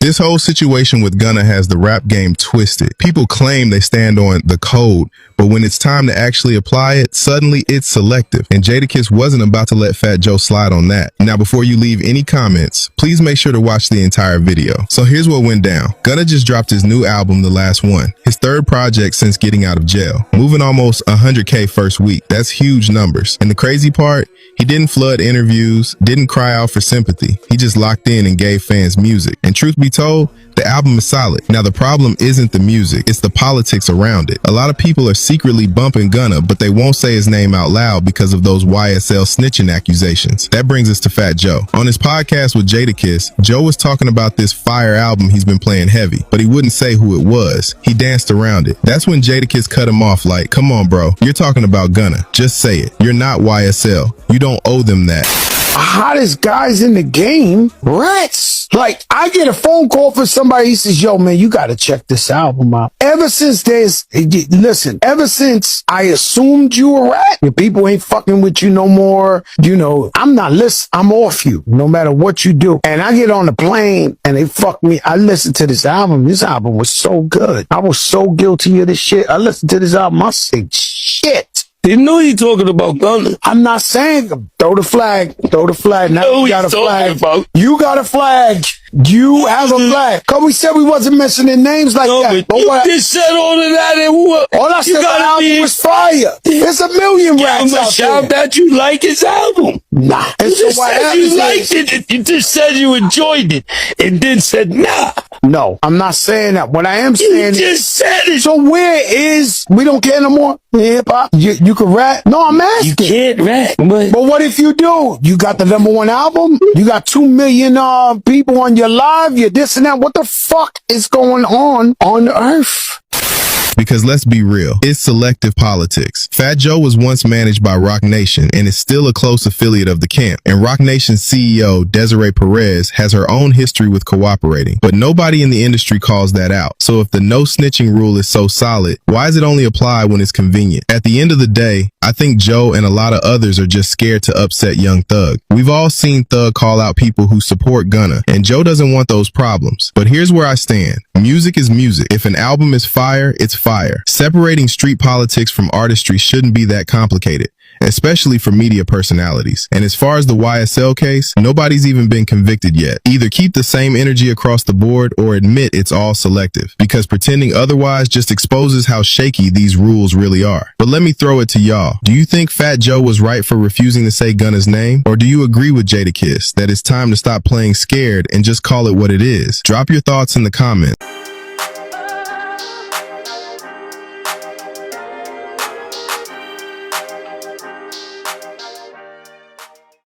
This whole situation with Gunna has the rap game twisted. People claim they stand on the code, but when it's time to actually apply it, suddenly it's selective. And Jadakiss wasn't about to let Fat Joe slide on that. Now, before you leave any comments, please make sure to watch the entire video. So here's what went down. Gunna just dropped his new album, The Last One, his third project since getting out of jail, moving almost 100K first week. That's huge numbers. And the crazy part, he didn't flood interviews, didn't cry out for sympathy. He just locked in and gave fans music. And truth be told, the album is solid. Now, the problem isn't the music, it's the politics around it. A lot of people are secretly bumping Gunna, but they won't say his name out loud because of those YSL snitching accusations. That brings us to Fat Joe. On his podcast with Jadakiss, Joe was talking about this fire album he's been playing heavy, but he wouldn't say who it was. He danced around it. That's when Jadakiss cut him off like, come on, bro, you're talking about Gunna. Just say it. You're not YSL. You don't owe them that. Hottest guys in the game, rats. Like, I get a phone call from somebody, he says, yo, man, you got to check this album out. Ever since ever since I assumed you a rat, your people ain't fucking with you no more, you know, I'm not listening, I'm off you, no matter what you do. And I get on the plane and they fuck me. I listened to this album. This album was so good. I was so guilty of this shit. I listened to this album. I said, shit. Didn't know you talking about Gunna. I'm not saying throw the flag. Now you got a flag. You got a flag. You have a flag. Cause we said we wasn't mentioning names like that. But you just said all of that and what? All I said the album was fire. There's a million raps out shout there. that you like his album. Nah. You just said you liked it. You just said you enjoyed it and then said nah. No, I'm not saying that. What I am saying you just said it. So where is, we don't care no more? Hip hop? You can rap? No, I'm asking. You can't rap. But what if you do? You got the #1 album? You got 2 million people on your live? You're this and that. What the fuck is going on earth? Because let's be real, it's selective politics. Fat Joe was once managed by Roc Nation and is still a close affiliate of the camp. And Roc Nation's CEO, Desiree Perez, has her own history with cooperating. But nobody in the industry calls that out. So if the no snitching rule is so solid, why does it only apply when it's convenient? At the end of the day, I think Joe and a lot of others are just scared to upset Young Thug. We've all seen Thug call out people who support Gunna, and Joe doesn't want those problems. But here's where I stand. Music is music. If an album is fire, it's fire. Separating street politics from artistry shouldn't be that complicated, especially for media personalities. And as far as the YSL case, nobody's even been convicted yet. Either keep the same energy across the board or admit it's all selective, because pretending otherwise just exposes how shaky these rules really are. But let me throw it to y'all. Do you think Fat Joe was right for refusing to say Gunna's name? Or do you agree with Jadakiss that it's time to stop playing scared and just call it what it is? Drop your thoughts in the comments.